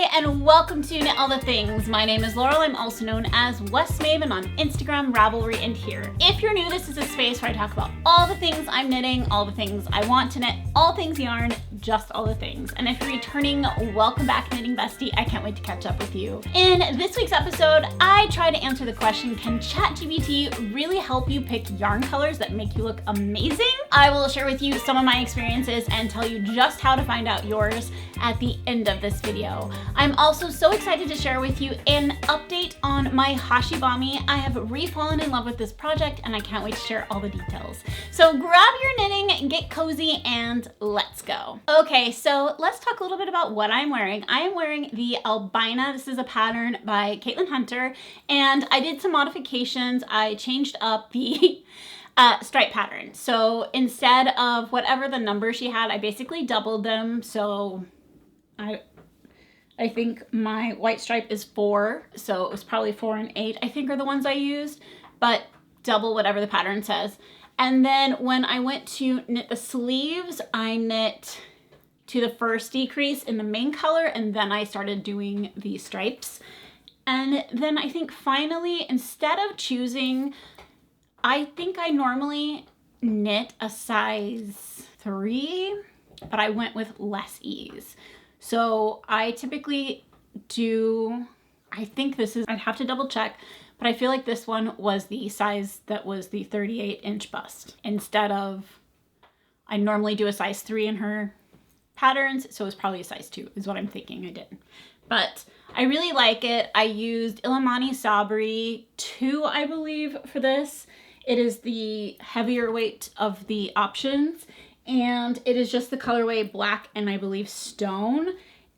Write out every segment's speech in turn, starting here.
Hi and welcome to Knit All the Things. My name is Laurel. I'm also known as West Maven on Instagram, Ravelry, and here. If you're new, this is a space where I talk about all the things I'm knitting, all the things I want to knit, all things yarn, just all the things. And if you're returning, welcome back, knitting bestie. I can't wait to catch up with you. In this week's episode, I try to answer the question, can ChatGPT really help you pick yarn colors that make you look amazing? I will share with you some of my experiences and tell you just how to find out yours at the end of this video. I'm also so excited to share with you an update on my Hashibami. I have re-fallen in love with this project and I can't wait to share all the details. So grab your knitting, get cozy, and let's go. Okay, so let's talk a little bit about what I'm wearing. I am wearing the Albina. This is a pattern by Caitlin Hunter, and I did some modifications. I changed up the stripe pattern. So instead of whatever the number she had, I basically doubled them. So I think my white stripe is 4, so it was probably 4 and 8, I think, are the ones I used, but double whatever the pattern says. And then when I went to knit the sleeves, I knit to the first decrease in the main color, and then I started doing the stripes. And then I think finally, instead of choosing, I think I normally knit a size 3, but I went with less ease. So I typically do, I think this is, I'd have to double check, but I feel like this one was the size that was the 38-inch bust. Instead of, I normally do a size 3 in her patterns, so it's probably a size 2 is what I'm thinking I did. But I really like it. I used illimani sabri 2, I believe, for this. It is the heavier weight of the options. And it is just the colorway black and I believe stone.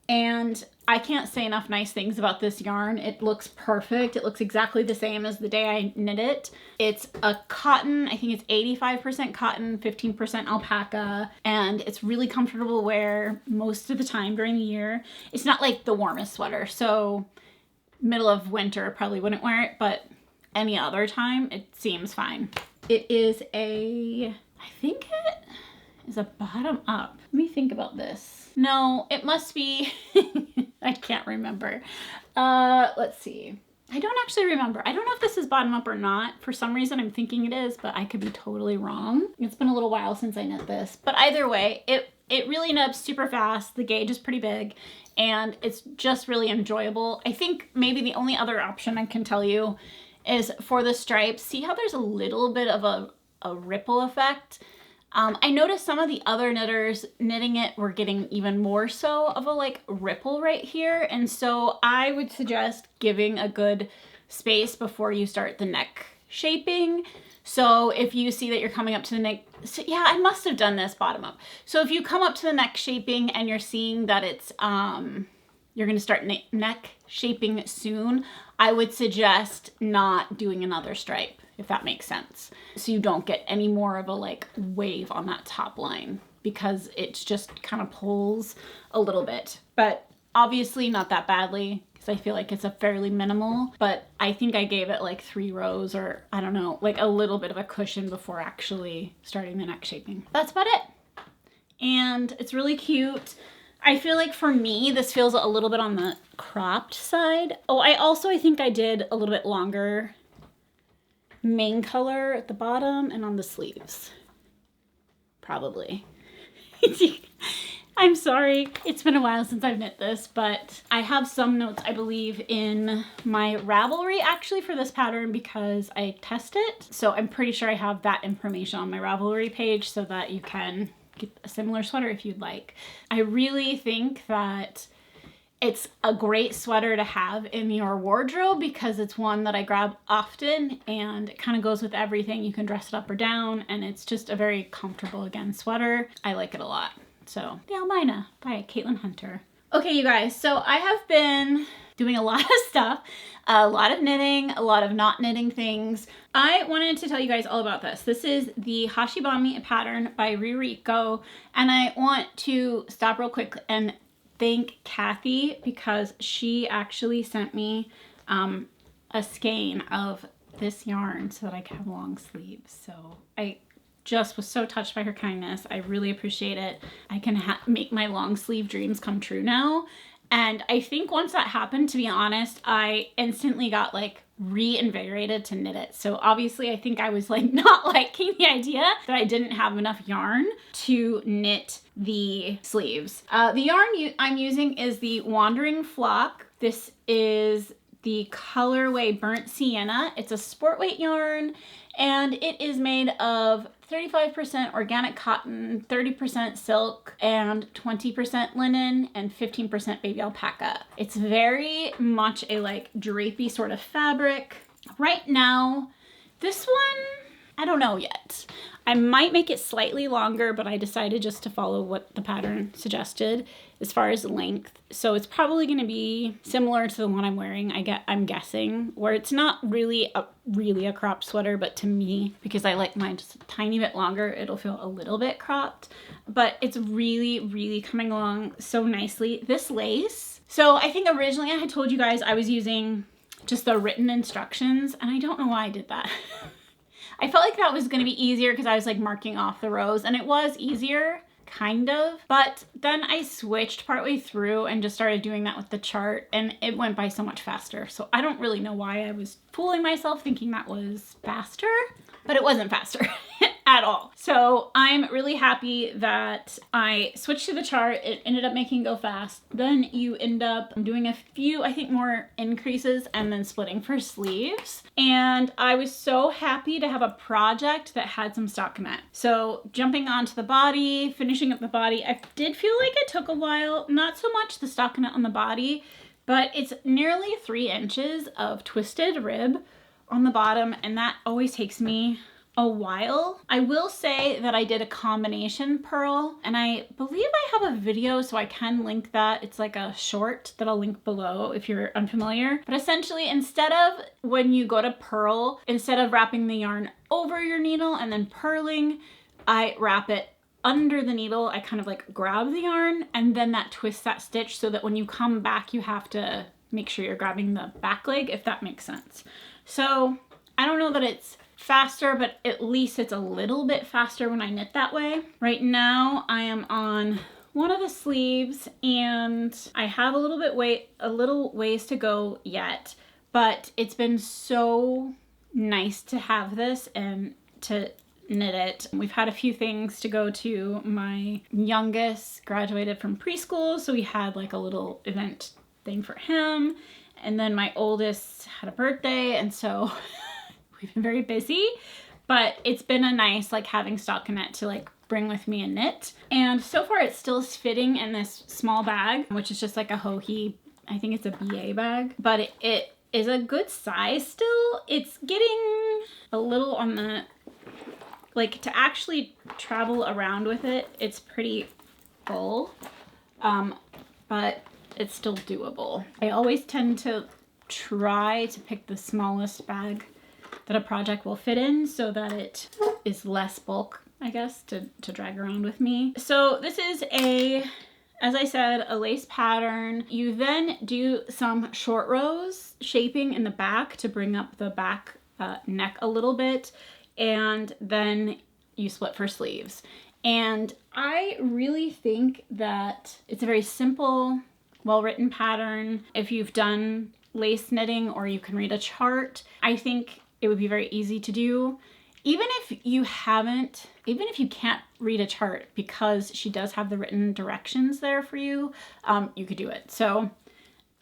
And I can't say enough nice things about this yarn. It looks perfect. It looks exactly the same as the day I knit it. It's a cotton, I think it's 85% cotton, 15% alpaca, and it's really comfortable to wear most of the time during the year. It's not like the warmest sweater, so middle of winter probably wouldn't wear it, but any other time it seems fine. It is a, I think it is a bottom up. Let me think about this. No, it must be, I can't remember. Let's see. I don't actually remember. I don't know if this is bottom up or not. For some reason I'm thinking it is, but I could be totally wrong. It's been a little while since I knit this, but either way, it really knits super fast. The gauge is pretty big and it's just really enjoyable. I think maybe the only other option I can tell you is for the stripes. See how there's a little bit of a ripple effect? I noticed some of the other knitters knitting it were getting even more so of a like ripple right here. And so I would suggest giving a good space before you start the neck shaping. So if you see that you're coming up to the neck, so yeah, I must have done this bottom up. So if you come up to the neck shaping and you're seeing that it's, you're going to start neck shaping soon, I would suggest not doing another stripe, if that makes sense. So you don't get any more of a like wave on that top line because it just kind of pulls a little bit, but obviously not that badly because I feel like it's a fairly minimal, but I think I gave it like 3 rows or I don't know, like a little bit of a cushion before actually starting the neck shaping. That's about it. And it's really cute. I feel like for me, this feels a little bit on the cropped side. Oh, I think I did a little bit longer main color at the bottom and on the sleeves. Probably. I'm sorry. It's been a while since I've knit this, but I have some notes, I believe, in my Ravelry actually for this pattern because I test it. So I'm pretty sure I have that information on my Ravelry page so that you can get a similar sweater if you'd like. I really think that it's a great sweater to have in your wardrobe because it's one that I grab often and it kind of goes with everything. You can dress it up or down and it's just a very comfortable, again, sweater. I like it a lot. So the Albina by Caitlin Hunter. Okay, you guys, so I have been doing a lot of stuff, a lot of knitting, a lot of not knitting things. I wanted to tell you guys all about this. This is the Hashibami pattern by Ririko, and I want to stop real quick and thank Kathy because she actually sent me a skein of this yarn so that I could have long sleeves. So I just was so touched by her kindness. I really appreciate it. I can make my long sleeve dreams come true now. And I think once that happened, to be honest, I instantly got like reinvigorated to knit it. So obviously I think I was like not liking the idea that I didn't have enough yarn to knit the sleeves. The yarn I'm using is the Wandering Flock. This is the colorway Burnt Sienna. It's a sport weight yarn, and it is made of 35% organic cotton, 30% silk, and 20% linen, and 15% baby alpaca. It's very much a like drapey sort of fabric. Right now, this one, I don't know yet. I might make it slightly longer, but I decided just to follow what the pattern suggested as far as length. So it's probably going to be similar to the one I'm wearing, I'm guessing, where it's not really a cropped sweater, but to me, because I like mine just a tiny bit longer, it'll feel a little bit cropped. But it's really, really coming along so nicely. This lace, so I think originally I had told you guys I was using just the written instructions, and I don't know why I did that. I felt like that was going to be easier because I was like marking off the rows, and it was easier, kind of. But then I switched partway through and just started doing that with the chart, and it went by so much faster. So I don't really know why I was fooling myself thinking that was faster, but it wasn't faster at all. So I'm really happy that I switched to the chart. It ended up making it go fast. Then you end up doing a few, I think, more increases and then splitting for sleeves. And I was so happy to have a project that had some stockinette. So jumping onto the body, finishing up the body, I did feel like it took a while. Not so much the stockinette on the body, but it's nearly 3 inches of twisted rib on the bottom, and that always takes me a while. I will say that I did a combination purl, and I believe I have a video, so I can link that. It's like a short that I'll link below if you're unfamiliar. But essentially, instead of when you go to purl, instead of wrapping the yarn over your needle and then purling, I wrap it under the needle. I kind of like grab the yarn, and then that twists that stitch so that when you come back, you have to make sure you're grabbing the back leg, if that makes sense. So I don't know that it's faster, but at least it's a little bit faster when I knit that way. Right now I am on one of the sleeves, and I have a little ways to go yet, but it's been so nice to have this and to knit it. We've had a few things to go to. My youngest graduated from preschool, so we had like a little event thing for him, and then my oldest had a birthday, and so we've been very busy, but it's been a nice like having stockinette to like bring with me and knit. And so far it still is fitting in this small bag, which is just like a Hohi, I think it's a BA bag, but it is a good size still. It's getting a little on the, like, to actually travel around with it, it's pretty full, but it's still doable. I always tend to try to pick the smallest bag that a project will fit in so that it is less bulk, I guess, to drag around with me. So this is as I said, a lace pattern. You then do some short rows shaping in the back to bring up the back neck a little bit, and then you split for sleeves. And I really think that it's a very simple, well-written pattern. If you've done lace knitting or you can read a chart, I think it would be very easy to do. Even if you can't read a chart, because she does have the written directions there for you, you could do it. So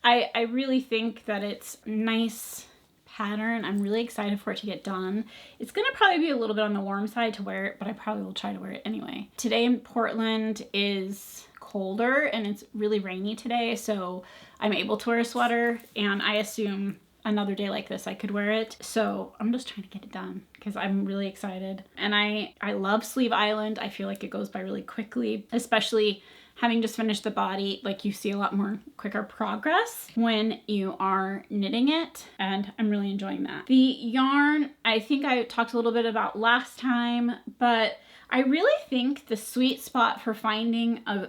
I really think that it's nice pattern. I'm really excited for it to get done. It's gonna probably be a little bit on the warm side to wear it, but I probably will try to wear it anyway. Today in Portland is colder and it's really rainy today, so I'm able to wear a sweater, and I assume another day like this I could wear it. So I'm just trying to get it done because I'm really excited. And I love Sleeve Island. I feel like it goes by really quickly, especially having just finished the body. Like, you see a lot more quicker progress when you are knitting it, and I'm really enjoying that. The yarn, I think I talked a little bit about last time, but I really think the sweet spot for finding a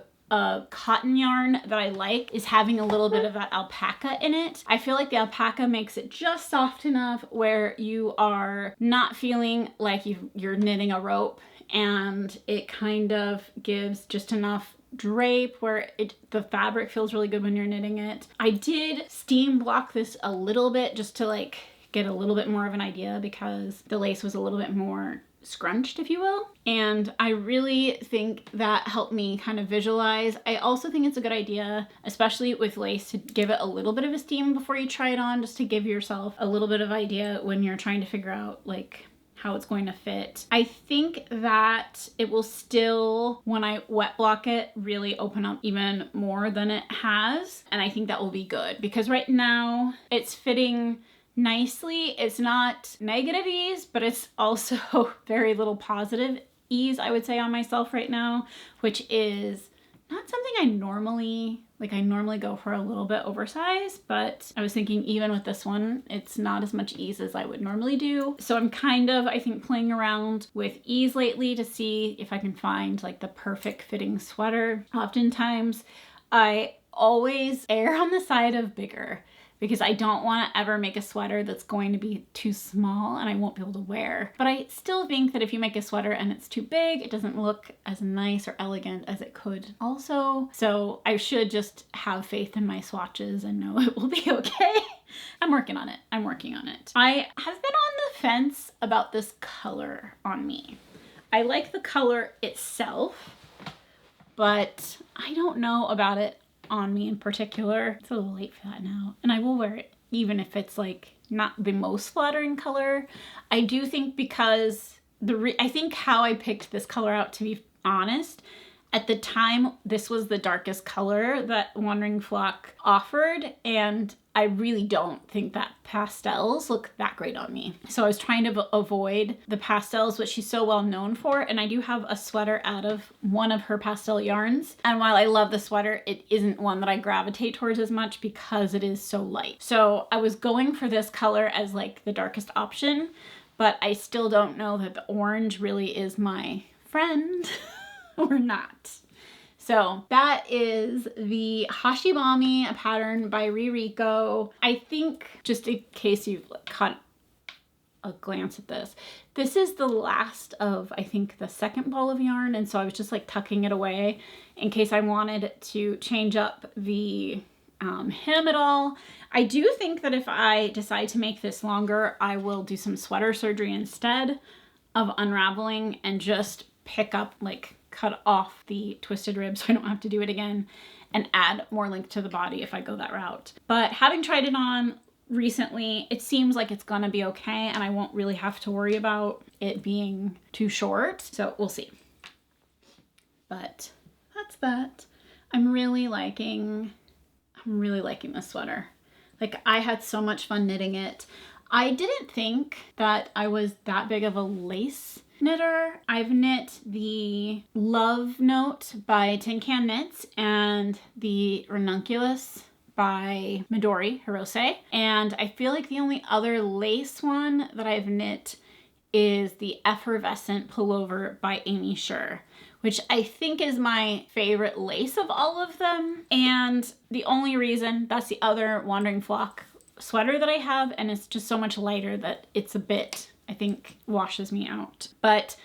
cotton yarn that I like is having a little bit of that alpaca in it. I feel like the alpaca makes it just soft enough where you are not feeling like you're knitting a rope, and it kind of gives just enough drape where the fabric feels really good when you're knitting it. I did steam block this a little bit just to like get a little bit more of an idea because the lace was a little bit more scrunched, if you will. And I really think that helped me kind of visualize. I also think it's a good idea, especially with lace, to give it a little bit of a steam before you try it on, just to give yourself a little bit of idea when you're trying to figure out like how it's going to fit. I think that it will still, when I wet block it, really open up even more than it has. And I think that will be good because right now it's fitting nicely. It's not negative ease, but it's also very little positive ease, I would say, on myself right now, which is not something I normally go for a little bit oversized, but I was thinking even with this one, it's not as much ease as I would normally do. So I'm kind of, I think, playing around with ease lately to see if I can find like the perfect fitting sweater. Oftentimes, I always err on the side of bigger because I don't want to ever make a sweater that's going to be too small and I won't be able to wear. But I still think that if you make a sweater and it's too big, it doesn't look as nice or elegant as it could also. So I should just have faith in my swatches and know it will be okay. I'm working on it. I'm working on it. I have been on the fence about this color on me. I like the color itself, but I don't know about it on me in particular. It's a little late for that now, and I will wear it even if it's like not the most flattering color. I do think because I think how I picked this color out, to be honest, at the time this was the darkest color that Wandering Flock offered, and I really don't think that pastels look that great on me. So I was trying to avoid the pastels, which she's so well known for, and I do have a sweater out of one of her pastel yarns. And while I love the sweater, it isn't one that I gravitate towards as much because it is so light. So I was going for this color as like the darkest option, but I still don't know that the orange really is my friend or not. So that is the Hashibami pattern by Ririko. I think, just in case you've caught a glance at this, this is the last of, I think, the second ball of yarn. And so I was just like tucking it away in case I wanted to change up the hem at all. I do think that if I decide to make this longer, I will do some sweater surgery instead of unraveling and just pick up, like, cut off the twisted rib so I don't have to do it again and add more length to the body if I go that route. But having tried it on recently, it seems like it's gonna be okay and I won't really have to worry about it being too short. So we'll see. But that's that. I'm really liking this sweater. Like, I had so much fun knitting it. I didn't think that I was that big of a lace knitter. I've knit the Love Note by Tin Can Knits and the Ranunculus by Midori Hirose. And I feel like the only other lace one that I've knit is the Effervescent Pullover by Amy Sher, which I think is my favorite lace of all of them. And the only reason, that's the other Wandering Flock sweater that I have, and it's just so much lighter that it's a bit, I think, washes me out. But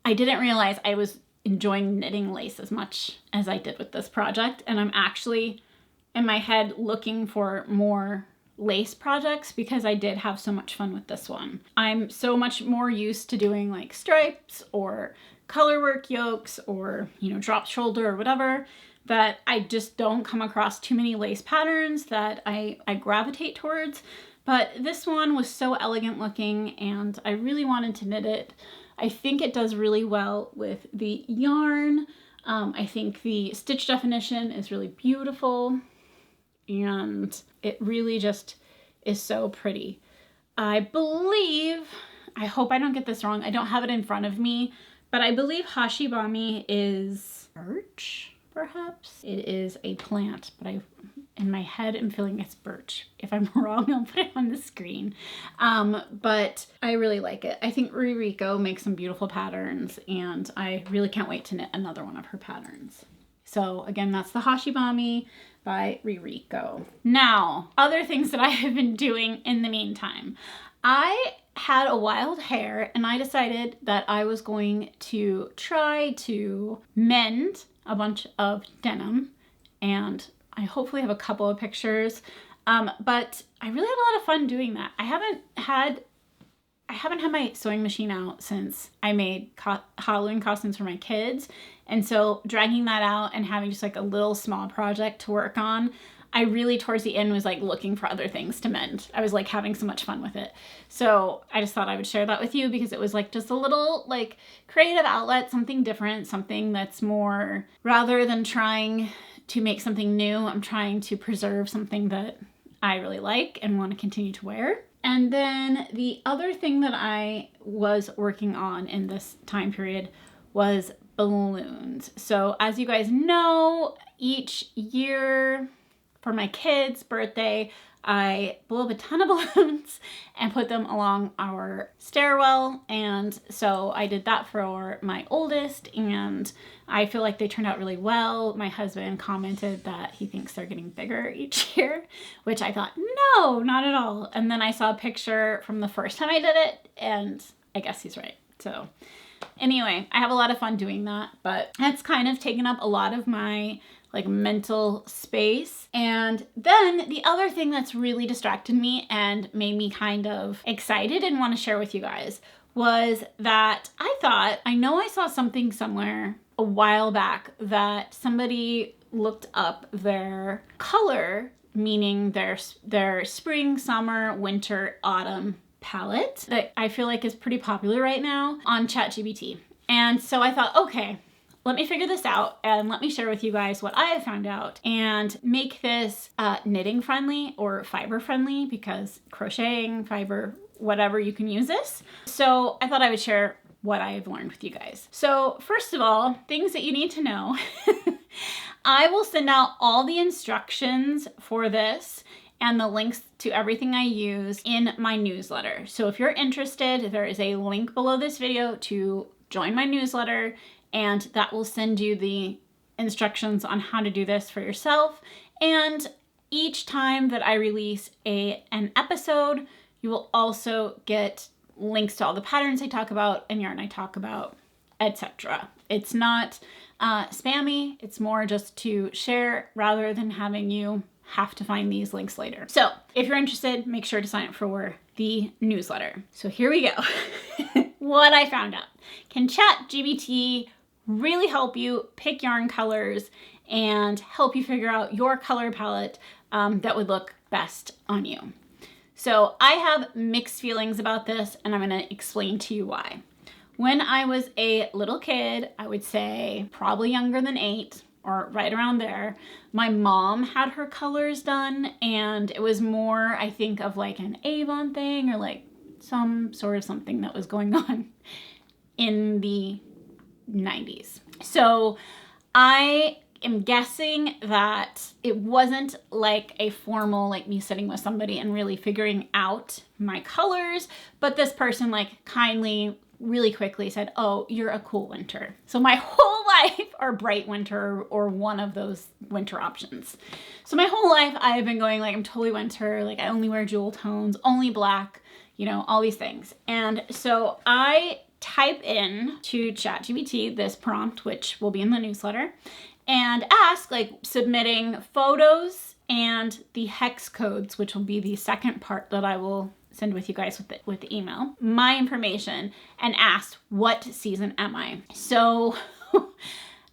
I didn't realize I was enjoying knitting lace as much as I did with this project. And I'm actually in my head looking for more lace projects because I did have so much fun with this one. I'm so much more used to doing like stripes or colorwork yokes or, you know, drop shoulder or whatever, that I just don't come across too many lace patterns that I gravitate towards. But this one was so elegant looking and I really wanted to knit it. I think it does really well with the yarn. I think the stitch definition is really beautiful and it really just is so pretty. I believe, I hope I don't get this wrong, I don't have it in front of me, but I believe Hashibami is birch, perhaps? It is a plant, but in my head, I'm feeling it's birch. If I'm wrong, I'll put it on the screen. But I really like it. I think Ririko makes some beautiful patterns and I really can't wait to knit another one of her patterns. So again, that's the Hashibami by Ririko. Now, other things that I have been doing in the meantime. I had a wild hair and I decided that I was going to try to mend a bunch of denim, and I hopefully have a couple of pictures. But I really had a lot of fun doing that. I haven't had my sewing machine out since I made Halloween costumes for my kids. And so dragging that out and having just like a little small project to work on, I really towards the end was like looking for other things to mend. I was like having so much fun with it. So I just thought I would share that with you because it was like just a little like creative outlet, something different, something that's more, rather than trying to make something new, I'm trying to preserve something that I really like and want to continue to wear. And then the other thing that I was working on in this time period was balloons. So as you guys know, each year for my kids' birthday, I blow up a ton of balloons and put them along our stairwell. And so I did that for my oldest, and I feel like they turned out really well. My husband commented that he thinks they're getting bigger each year, which I thought, no, not at all. And then I saw a picture from the first time I did it, and I guess he's right. So anyway, I have a lot of fun doing that, but that's kind of taken up a lot of my like mental space. And then the other thing that's really distracted me and made me kind of excited and want to share with you guys was that I know I saw something somewhere a while back that somebody looked up their color, meaning their spring, summer, winter, autumn palette that I feel like is pretty popular right now on ChatGPT. And so I thought, okay, let me figure this out and let me share with you guys what I have found out and make this knitting friendly or fiber friendly, because crocheting, fiber, whatever, you can use this. So I thought I would share what I have learned with you guys. So first of all, things that you need to know. I will send out all the instructions for this and the links to everything I use in my newsletter. So if you're interested, there is a link below this video to join my newsletter, and that will send you the instructions on how to do this for yourself. And each time that I release an episode, you will also get links to all the patterns I talk about and yarn I talk about, etc. It's not spammy, it's more just to share rather than having you have to find these links later. So if you're interested, make sure to sign up for the newsletter. So here we go. What I found out. Can ChatGPT really help you pick yarn colors and help you figure out your color palette that would look best on you? So I have mixed feelings about this, and I'm going to explain to you why. When I was a little kid, I would say probably younger than 8 or right around there, my mom had her colors done, and it was more, I think, of like an Avon thing or like some sort of something that was going on in the 90s. So I am guessing that it wasn't like a formal, like me sitting with somebody and really figuring out my colors, but this person like kindly, really quickly said, oh, you're a cool winter. So my whole life, or bright winter, or one of those winter options. So my whole life I have been going like, I'm totally winter, like I only wear jewel tones, only black, you know, all these things. And so I type in to ChatGPT this prompt, which will be in the newsletter, and ask, like, submitting photos and the hex codes, which will be the second part that I will send with you guys with the email, my information, and asked, what season am I? So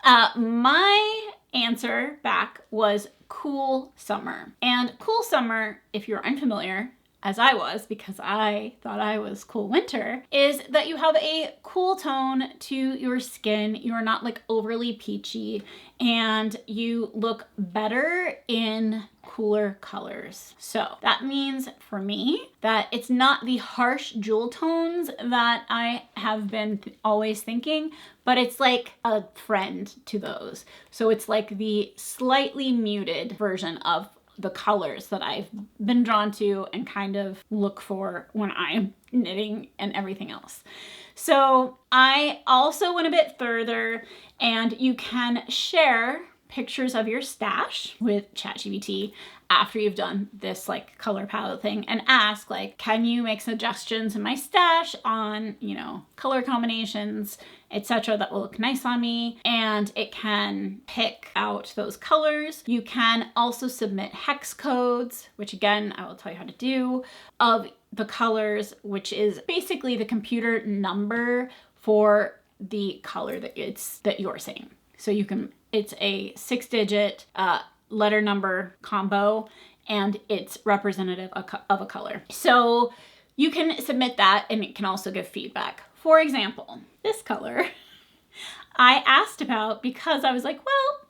my answer back was cool summer. And cool summer, if you're unfamiliar, as I was, because I thought I was cool winter, is that you have a cool tone to your skin. You're not like overly peachy, and you look better in cooler colors. So that means for me that it's not the harsh jewel tones that I have been always thinking, but it's like a friend to those. So it's like the slightly muted version of the colors that I've been drawn to and kind of look for when I'm knitting and everything else. So I also went a bit further, and you can share pictures of your stash with ChatGPT after you've done this like color palette thing and ask like, can you make suggestions in my stash on, you know, color combinations, etc. that will look nice on me, and it can pick out those colors. You can also submit hex codes, which again, I will tell you how to do, of the colors, which is basically the computer number for the color that you're seeing. So you can, it's a 6-digit letter number combo, and it's representative of a color. So you can submit that, and it can also give feedback. For example, this color I asked about because I was like, well,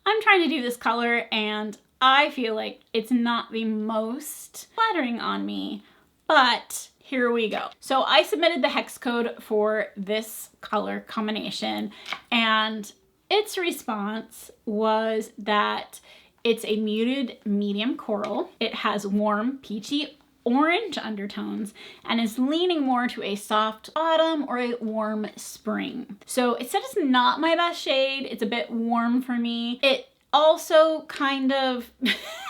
I'm trying to do this color and I feel like it's not the most flattering on me, but here we go. So I submitted the hex code for this color combination, and its response was that it's a muted medium coral. It has warm peachy orange undertones and is leaning more to a soft autumn or a warm spring. So it said it's not my best shade. It's a bit warm for me. It also kind of,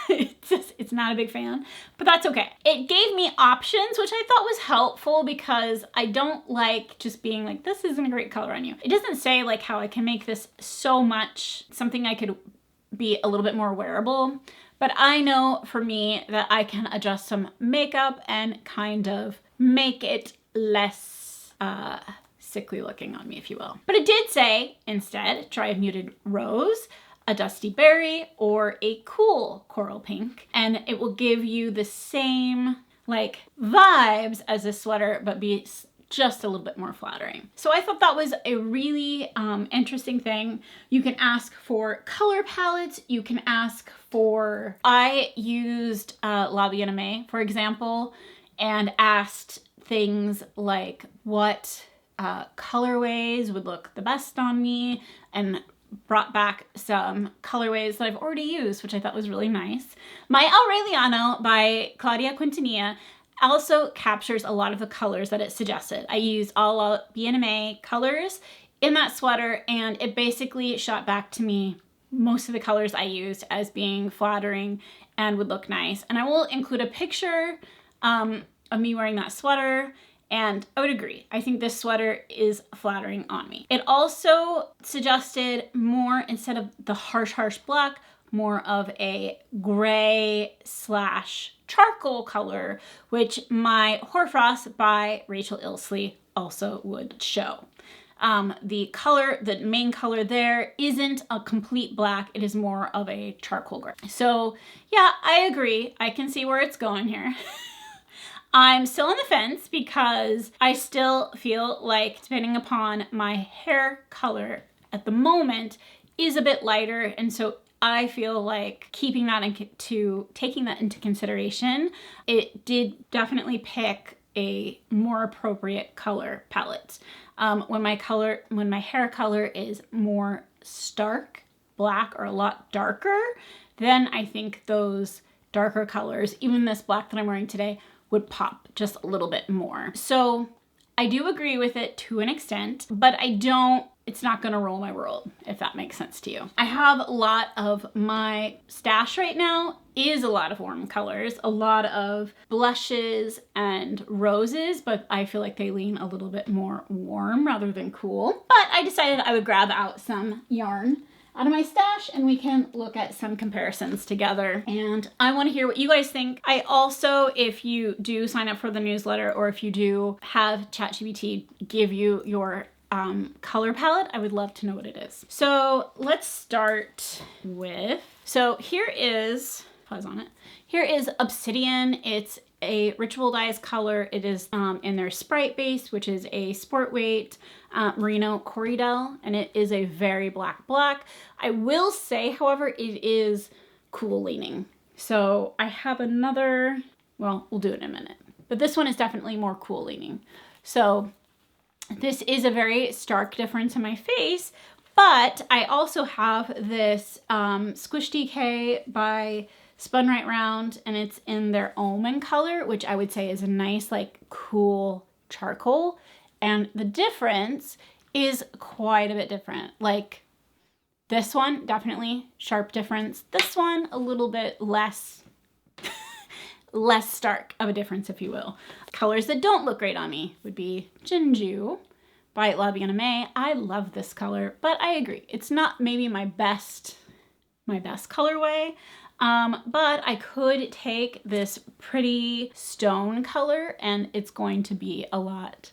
it's not a big fan, but that's okay. It gave me options, which I thought was helpful because I don't like just being like, this isn't a great color on you. It doesn't say like how I can make this so much, something I could be a little bit more wearable. But I know for me that I can adjust some makeup and kind of make it less sickly looking on me, if you will. But it did say, instead, try a muted rose, a dusty berry, or a cool coral pink. And it will give you the same like vibes as a sweater, but be just a little bit more flattering. So I thought that was a really interesting thing. You can ask for color palettes. You can ask for, I used Albina, for example, and asked things like what colorways would look the best on me, and brought back some colorways that I've already used, which I thought was really nice. My Aureliano by Claudia Quintanilla also captures a lot of the colors that it suggested. I used all BNMA colors in that sweater, and it basically shot back to me most of the colors I used as being flattering and would look nice. And I will include a picture of me wearing that sweater, and I would agree. I think this sweater is flattering on me. It also suggested more, instead of the harsh black, more of a gray / charcoal color, which my Hoarfrost by Rachel Ilsley also would show. The color, the main color there isn't a complete black, it is more of a charcoal gray. So yeah, I agree. I can see where it's going here. I'm still on the fence because I still feel like, depending upon my hair color at the moment, is a bit lighter, and so I feel like taking that into consideration, it did definitely pick a more appropriate color palette. When my hair color is more stark black or a lot darker, then I think those darker colors, even this black that I'm wearing today, would pop just a little bit more. So I do agree with it to an extent, but it's not gonna roll my world, if that makes sense to you. I have a lot of my stash right now is a lot of warm colors, a lot of blushes and roses, but I feel like they lean a little bit more warm rather than cool. But I decided I would grab out some yarn out of my stash and we can look at some comparisons together. And I want to hear what you guys think. I also, if you do sign up for the newsletter, or if you do have ChatGPT give you your color palette, I would love to know what it is. So let's start with, so here is, pause on it. Here is Obsidian. It's a ritual dyes color. It is in their Sprite base, which is a sport weight merino corridel, and it is a very black. I will say, however, it is cool leaning. So I have another, well, we'll do it in a minute, but this one is definitely more cool leaning. So this is a very stark difference in my face, but I also have this Squish DK by Spun Right Round, and it's in their almond color, which I would say is a nice, like, cool charcoal. And the difference is quite a bit different. Like, this one, definitely sharp difference. This one, a little bit less less stark of a difference, if you will. Colors that don't look great on me would be Jinju by Albina. I love this color, but I agree. It's not maybe my best colorway. But I could take this pretty stone color and it's going to be a lot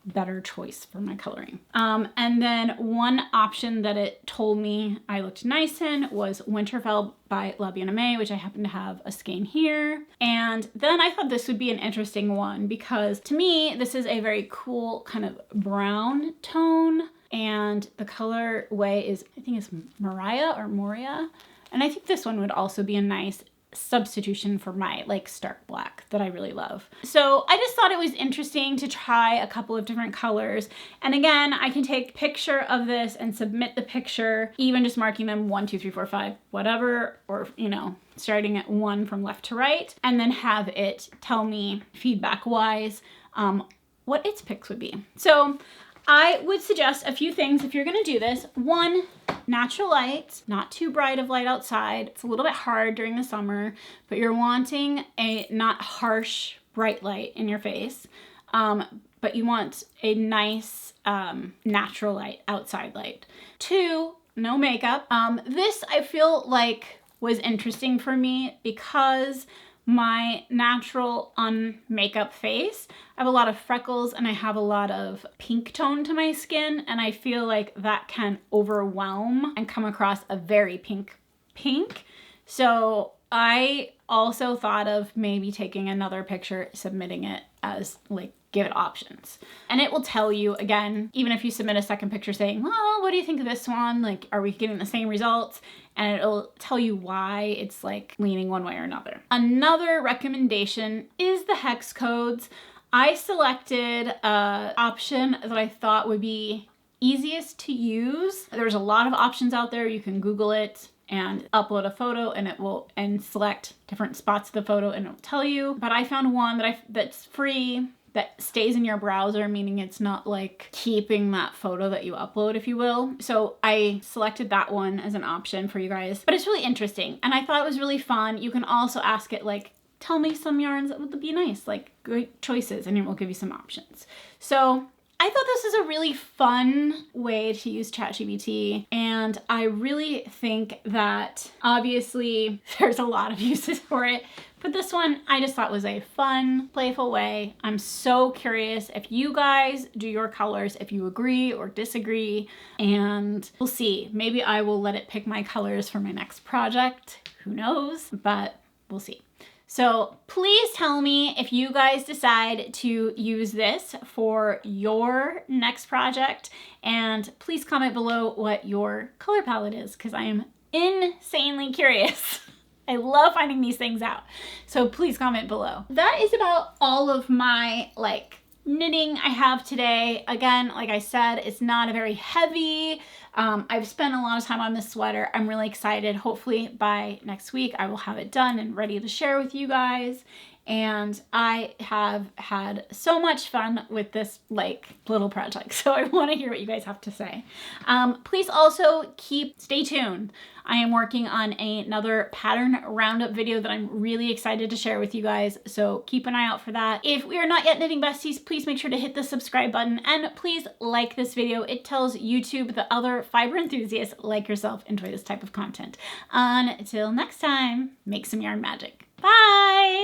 better choice for my coloring. And then one option that it told me I looked nice in was Winterfell by Albina, which I happen to have a skein here. And then I thought this would be an interesting one because to me, this is a very cool kind of brown tone. And the colorway is, I think it's Moria. And I think this one would also be a nice substitution for my like stark black that I really love. So I just thought it was interesting to try a couple of different colors. And again, I can take a picture of this and submit the picture, even just marking them 1, 2, 3, 4, 5, whatever, or you know, starting at 1 from left to right, and then have it tell me feedback wise what its picks would be. So I would suggest a few things if you're gonna do this. 1, natural light, not too bright of light outside. It's a little bit hard during the summer, but you're wanting a not harsh bright light in your face, but you want a nice natural light, outside light. 2, no makeup. This I feel like was interesting for me because my natural un-makeup face, I have a lot of freckles and I have a lot of pink tone to my skin, and I feel like that can overwhelm and come across a very pink. So I also thought of maybe taking another picture, submitting it as like, give it options. And it will tell you, again, even if you submit a second picture saying, well, what do you think of this one? Like, are we getting the same results? And it'll tell you why it's like leaning one way or another. Another recommendation is the hex codes. I selected an option that I thought would be easiest to use. There's a lot of options out there. You can Google it and upload a photo and select different spots of the photo and it'll tell you. But I found one that's free, that stays in your browser, meaning it's not like keeping that photo that you upload, if you will. So I selected that one as an option for you guys, but it's really interesting. And I thought it was really fun. You can also ask it like, tell me some yarns that would be nice, like great choices, and it will give you some options. So I thought this is a really fun way to use ChatGPT, and I really think that obviously there's a lot of uses for it, but this one I just thought was a fun, playful way. I'm so curious if you guys do your colors, if you agree or disagree, and we'll see. Maybe I will let it pick my colors for my next project. Who knows? But we'll see. So please tell me if you guys decide to use this for your next project, and please comment below what your color palette is because I am insanely curious. I love finding these things out. So please comment below. That is about all of my knitting I have today. Again, like I said, it's not a very heavy. I've spent a lot of time on this sweater. I'm really excited. Hopefully by next week I will have it done and ready to share with you guys. And I have had so much fun with this little project. So I want to hear what you guys have to say. Please also stay tuned. I am working on another pattern roundup video that I'm really excited to share with you guys. So keep an eye out for that. If we are not yet knitting besties, please make sure to hit the subscribe button and please like this video. It tells YouTube that other fiber enthusiasts like yourself enjoy this type of content. Until next time, make some yarn magic. Bye!